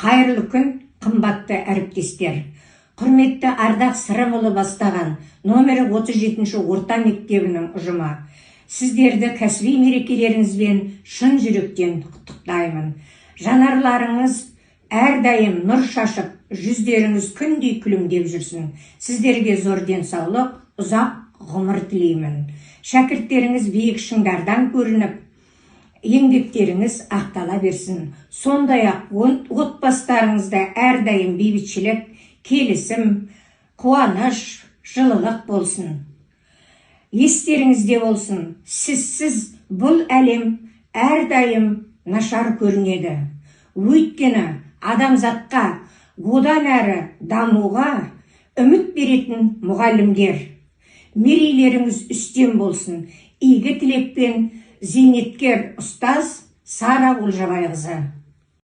Қайырлы күн, қымбатты әріптестер. Құрметті Ардақ Сырымұлы бастаған номері 37-ші орта мектебінің ұжымы. Сіздерді кәсіби мерекелеріңізбен шын жүректен құттықтаймын. Жанарларыңыз әрдайым нұр шашып, жүздеріңіз күндей күлімдеп жүрсін. Сіздерге зор денсаулық, ұзақ ғұмыр тілеймін. Шәкірттеріңіз биік шыңдардан көрініп, еңбектеріңіз ақтала берсін. Сондай-ақ отбасыларыңызда әрдайым бейбітшілік, келісім, қуаныш, жылылық болсын. Естеріңізде болсын, сізсіз бұл әлем әрдайым нашар көрінеді. Өйткені адамзатқа одан әрі дамуға үміт беретін мұғалімдер. Мерейлеріңіз үстем болсын. Игі тілекпен зейнеткер ұстаз Сара Олжабайқызы.